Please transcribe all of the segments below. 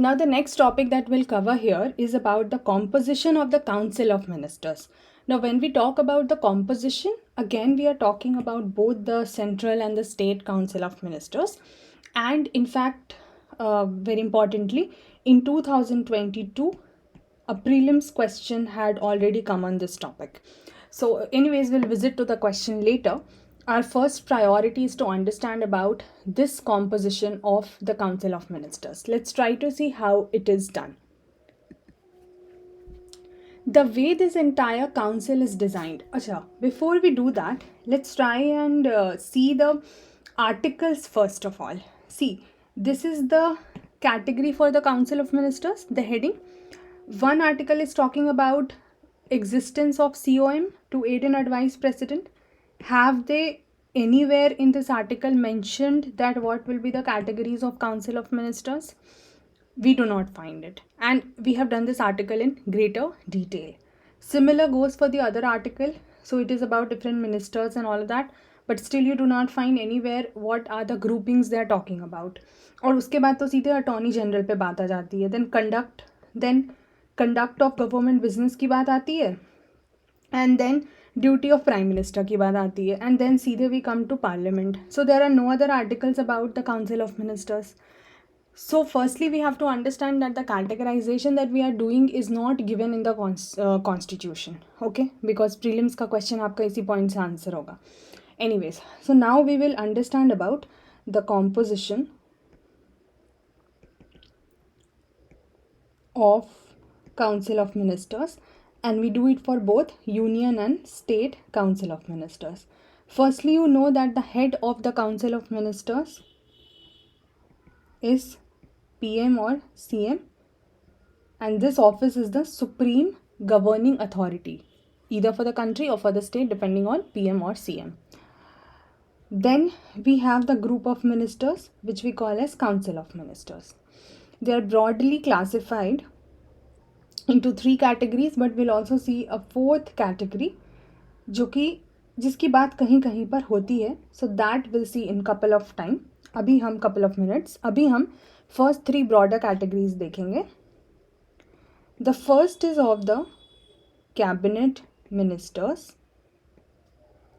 Now, the next topic that we'll cover here is about the composition of the Council of Ministers. Now, when we talk about the composition, again, we are talking about both the central and the state Council of Ministers. And in fact, very importantly, in 2022, a prelims question had already come on this topic. So, anyways, we'll visit to the question later. Our first priority is to understand about this composition of the Council of Ministers. Let's try to see how it is done. The way this entire council is designed. Acha, before we do that, let's try and see the articles first of all. See, this is the category for the Council of Ministers, the heading. One article is talking about existence of COM to aid and advise president. Have they anywhere in this article mentioned that what will be the categories of Council of Ministers? We do not find it, and we have done this article in greater detail. Similar goes for the other article. So it is about different ministers and all of that, but still you do not find anywhere what are the groupings they are talking about. और उसके बाद तो सीधे attorney general पे बात आ जाती है. Then conduct of government business की बात आती है, and then duty of prime minister की बात आती है, and then सीधे we come to parliament. So there are no other articles about the council of ministers. So firstly, we have to understand that the categorization that we are doing is not given in the constitution, okay? Because prelims का question आपका इसी point से answer होगा. Anyways, so now we will understand about the composition of Council of Ministers, and we do it for both Union and State Council of Ministers. Firstly, you know that the head of the Council of Ministers is PM or CM, and this office is the supreme governing authority, either for the country or for the state, depending on PM or CM. Then we have the group of ministers, which we call as Council of Ministers. They are broadly classified into three categories, but we'll also see a fourth category, जिसकी बात कहीं कहीं पर होती है. So that we'll see in couple of time. अभी हम couple of minutes. अभी हम first three broader categories देखेंगे. The first is of the cabinet ministers.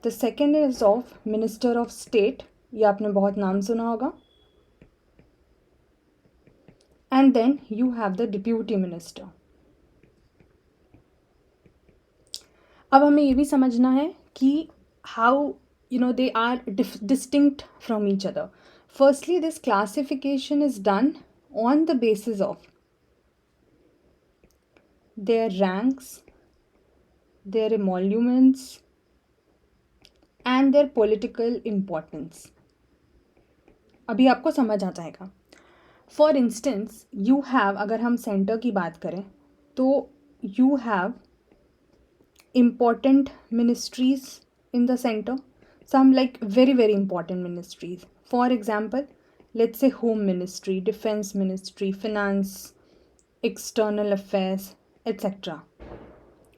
The second is of minister of state. ये आपने बहुत नाम सुना होगा. And then you have the deputy minister. अब हमें ये भी समझना है कि how they are distinct from each other. Firstly, this classification is done on the basis of their ranks, their emoluments, and their political importance. अभी आपको समझ आ जाएगा. For instance, you have, अगर हम सेंटर की बात करें तो you have important ministries in the center, some like very very important ministries. For example, let's say home ministry, defense ministry, finance, external affairs, etc.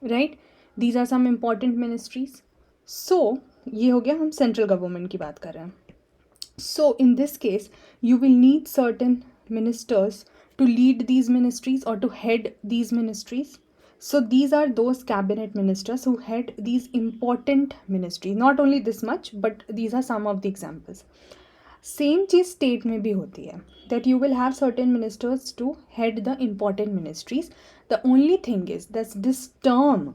Right? These are some important ministries. So ये हो गया, हम central government की बात कर रहे हैं. So in this case, you will need certain ministers to lead these ministries or to head these ministries. So these are those cabinet ministers who head these important ministries. Not only this much, but these are some of the examples. Same cheese state में भी होती है, that you will have certain ministers to head the important ministries. The only thing is that this term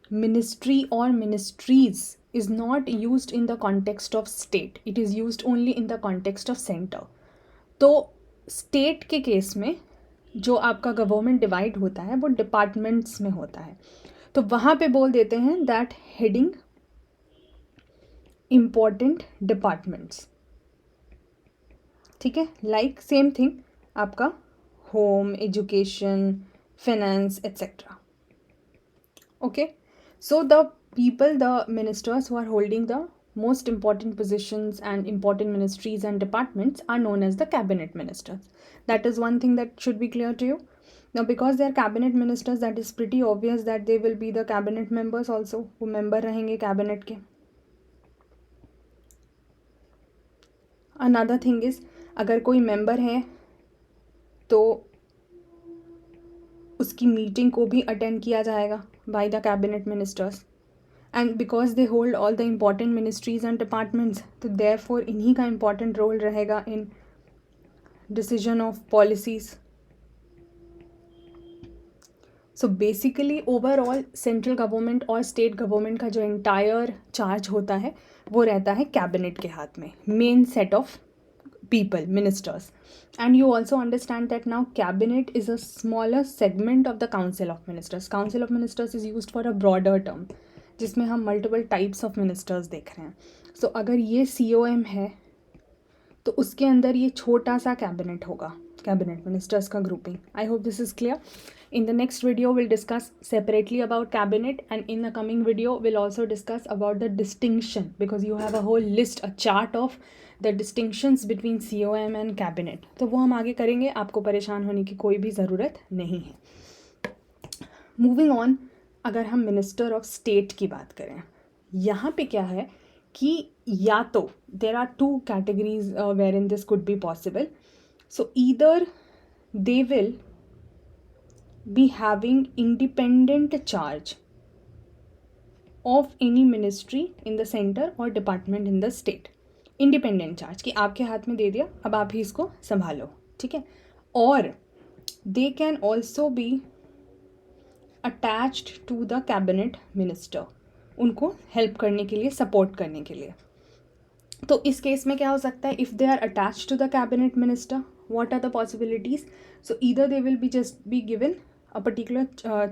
ministry or ministries is not used in the context of state. It is used only in the context of center. तो state के case में जो आपका government divide होता है वो departments में होता है, तो वहाँ पे बोल देते हैं दैट हेडिंग इम्पॉर्टेंट डिपार्टमेंट्स. ठीक है, लाइक सेम थिंग आपका home, education, finance etcetera. Okay, so the people, the ministers who are holding the most important positions and important ministries and departments are known as the cabinet ministers. That is one thing that should be clear to you. Now, because they are cabinet ministers, that is pretty obvious that they will be the cabinet members also, who member रहेंगे cabinet के. Another thing is, अगर कोई member है तो उसकी meeting को भी attend किया जाएगा by the cabinet ministers. And because they hold all the important ministries and departments, तो देयरफॉर इन्हीं का इम्पॉर्टेंट रोल रहेगा in decision of policies. So basically overall central government और स्टेट गवर्नमेंट का जो एंटायर चार्ज होता है वो रहता है कैबिनेट के हाथ में, main set of people, ministers. And you also understand that now cabinet is a smaller segment of the council of ministers. Council of ministers is used for a broader term, जिसमें हम multiple types of ministers देख रहे हैं. So अगर ये COM है तो उसके अंदर ये छोटा सा कैबिनेट होगा, कैबिनेट मिनिस्टर्स का grouping. I hope this is clear. In the next video, we'll discuss separately about cabinet, and in the coming video, we'll also discuss about the distinction, because you have a whole list, a chart of the distinctions between COM and cabinet. तो वो हम आगे करेंगे, आपको परेशान होने की कोई भी ज़रूरत नहीं है. Moving on, अगर हम मिनिस्टर ऑफ स्टेट की बात करें, यहाँ पे क्या है कि या तो there are two categories wherein this could be possible. So either they will be having independent charge of any ministry in the center or department in the state. Independent charge कि आपके हाथ में दे दिया, अब आप ही इसको संभालो, ठीक है. और they can also be attached to the cabinet minister, उनको हेल्प करने के लिए, सपोर्ट करने के लिए. तो इस केस में क्या हो सकता है, if they are attached to the cabinet minister, what are the possibilities? So either they will be just be given a particular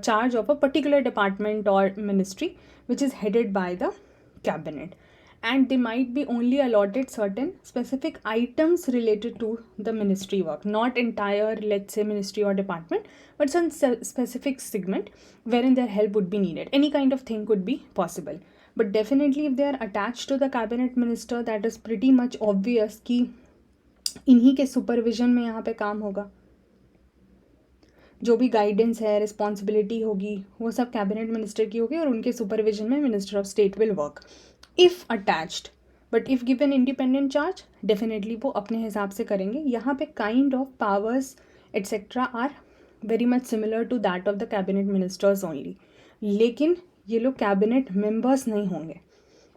charge of a particular department or ministry which is headed by the cabinet, and they might be only allotted certain specific items related to the ministry work, not entire, let's say, ministry or department, but some specific segment wherein their help would be needed. Any kind of thing could be possible, but definitely if they are attached to the cabinet minister, that is pretty much obvious कि इन्हीं के supervision में यहाँ पे काम होगा. जो भी गाइडेंस है, रिस्पॉन्सिबिलिटी होगी, वो सब कैबिनेट मिनिस्टर की होगी और उनके सुपरविजन में minister of state will work if attached. But if given independent charge, definitely वो अपने हिसाब से करेंगे. यहाँ पे kind of powers etcetera are very much similar to that of the cabinet ministers only. लेकिन ये लोग कैबिनेट मेंबर्स नहीं होंगे.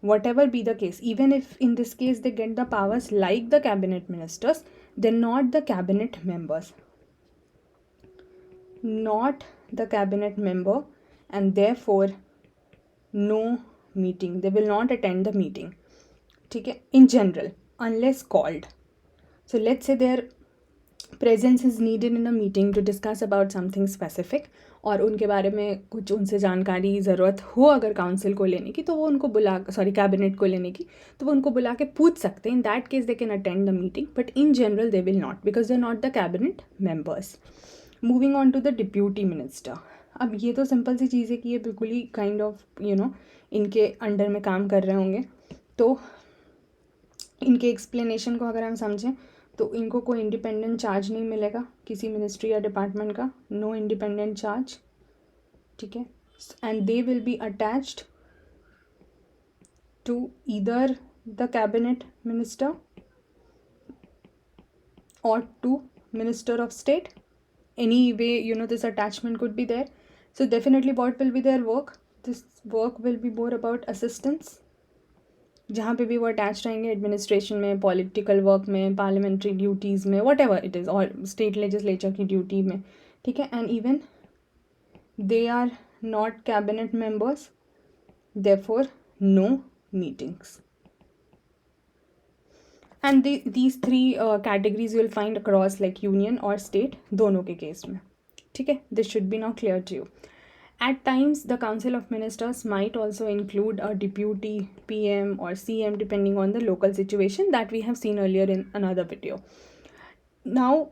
Whatever be the case, even if in this case they get the powers like the cabinet ministers, they're not the cabinet members. Not the cabinet member, and therefore no meeting. They will not attend the meeting. ठीक है, in general, unless called. So let's say their presence is needed in a meeting to discuss about something specific, और उनके बारे में कुछ उनसे जानकारी ज़रूरत हो अगर काउंसिल को लेने की, तो वो उनको बुला, सॉरी कैबिनेट को लेने की, तो वो उनको बुला के पूछ सकते हैं. In that case they can attend the meeting, but in general they will not, because they are not the cabinet members. Moving on to the deputy minister. अब ये तो सिंपल सी चीज़ है कि ये बिल्कुल ही काइंड ऑफ इनके अंडर में काम कर रहे होंगे. तो इनके एक्सप्लेनेशन को अगर हम समझें तो इनको कोई इंडिपेंडेंट चार्ज नहीं मिलेगा किसी मिनिस्ट्री या डिपार्टमेंट का. नो इंडिपेंडेंट चार्ज, ठीक है. And they will be attached to either the cabinet minister or to minister of state. Anyway this attachment could be there. So definitely what will be their work, this work will be more about assistance, जहाँ पे भी वो attach रहेंगे administration में, political work में, parliamentary duties में, whatever it is, और state legislature की ड्यूटी में, ठीक है. And even they are not cabinet members, therefore no meetings. And these three categories will find across like union और state, दोनों के केस में, ठीक है. This should be now clear to you. At times, the Council of Ministers might also include a deputy, PM or CM depending on the local situation that we have seen earlier in another video. Now,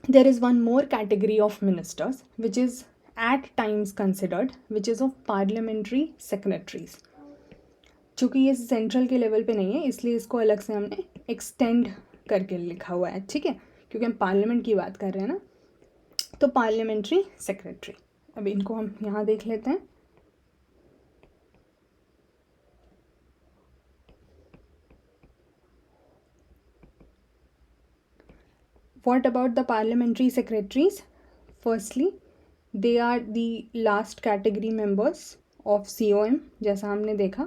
there is one more category of ministers which is at times considered, which is of parliamentary secretaries. चूँकि ये central के level पे नहीं है, इसलिए इसको अलग से हमने एक्सटेंड करके लिखा हुआ है, ठीक है, क्योंकि हम पार्लियामेंट की बात कर रहे हैं ना. तो पार्लियामेंट्री सेक्रेटरी, अब इनको हम यहाँ देख लेते हैं. What about the parliamentary secretaries? Firstly, they are the last category members of COM, जैसा हमने देखा,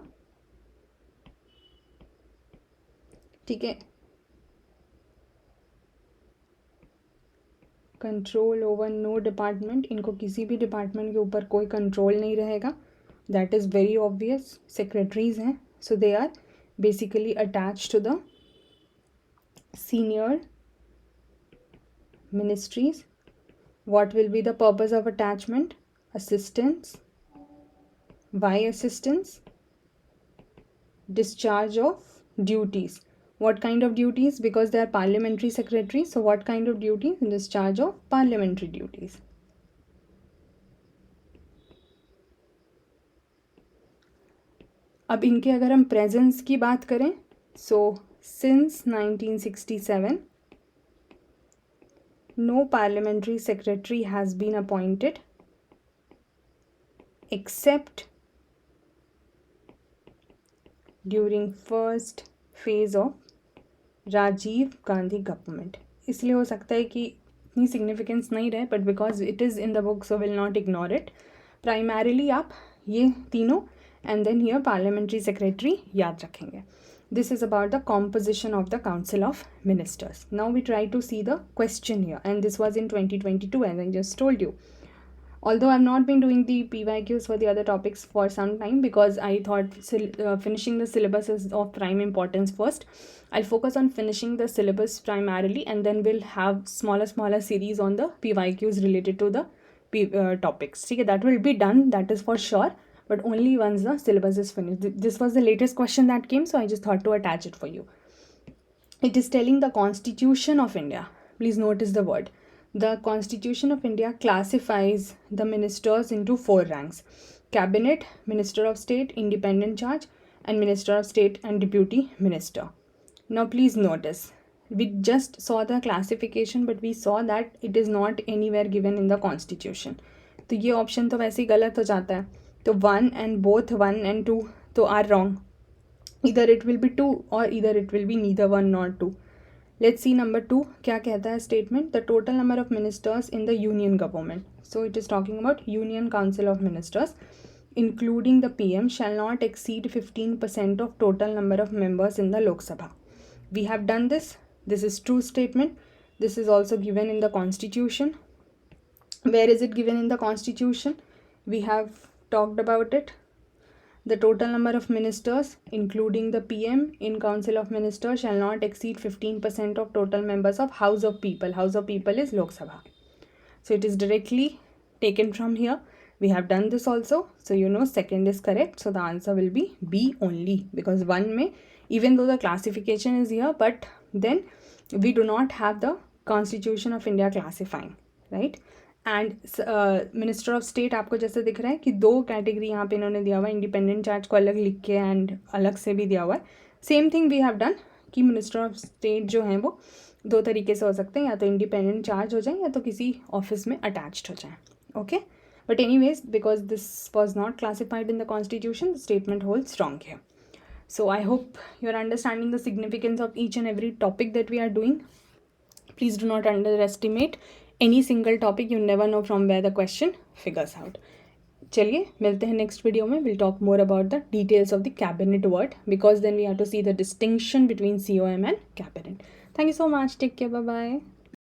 ठीक है। कंट्रोल ओवर नो डिपार्टमेंट, इनको किसी भी डिपार्टमेंट के ऊपर कोई कंट्रोल नहीं रहेगा, that is very obvious. Secretaries हैं, so they are basically attach to the senior ministries. What will be the purpose of attachment? Assistance. Why assistance? Discharge of duties. What kind of duties? Because they are parliamentary secretaries. So what kind of duties? Discharge of parliamentary duties. अब इनके अगर हम presence की बात करें, so since 1967 no parliamentary secretary has been appointed except during first phase of Rajiv Gandhi government. इसलिए हो सकता है कि इतनी सिग्निफिकेंस नहीं रहे, but because it is in the book so will not ignore it. Primarily आप ये तीनों and then here parliamentary secretary याद रखेंगे। This is about the composition of the Council of Ministers. Now we try to see the question here, and this was in 2022 as I just told you. Although I've not been doing the PYQs for the other topics for some time because I thought finishing the syllabus is of prime importance first. I'll focus on finishing the syllabus primarily, and then we'll have smaller series on the PYQs related to the topics. Okay, that will be done, that is for sure, but only once the syllabus is finished. This was the latest question that came, so I just thought to attach it for you. It is telling the Constitution of India. Please notice the word. The Constitution of India classifies the ministers into 4 ranks: Cabinet, Minister of State, Independent Charge, and Minister of State and Deputy Minister. Now please notice, we just saw the classification, but we saw that it is not anywhere given in the Constitution. तो ये option तो वैसे ही गलत हो जाता है। तो 1 and both 1 and 2 तो are wrong. Either it will be 2 or either it will be neither 1 nor 2. Let's see number 2 क्या कहता है statement. The total number of ministers in the union government. So it is talking about Union Council of Ministers including the PM shall not exceed 15% of total number of members in the Lok Sabha. We have done this. This is true statement. This is also given in the Constitution. Where is it given in the Constitution? We have talked about it. The total number of ministers including the PM in Council of Ministers shall not exceed 15% of total members of House of People. House of People is Lok Sabha. So it is directly taken from here. We have done this also. So you know second is correct. So the answer will be B only, because 1 may, even though the classification is here, but then we do not have the Constitution of India classifying, right? And minister of state आपको जैसे दिख रहा है कि 2 category यहाँ पे इन्होंने दिया हुआ है, इंडिपेंडेंट चार्ज को अलग लिख के एंड अलग से भी दिया हुआ है। Same thing we have done कि मिनिस्टर ऑफ स्टेट जो हैं वो 2 तरीके से हो सकते हैं, या तो इंडिपेंडेंट चार्ज हो जाए या तो किसी ऑफिस में अटैच्ड हो जाए। Okay, but anyways because this was not classified in the constitution, the statement holds wrong here. So I hope you are understanding the significance of each and every topic that we are doing. Please do not underestimate any single topic. You never know from where the question figures out. चलिए मिलते हैं next video में. We'll talk more about the details of the cabinet word, because then we have to see the distinction between COM and cabinet. Thank you so much. Take care. Bye bye.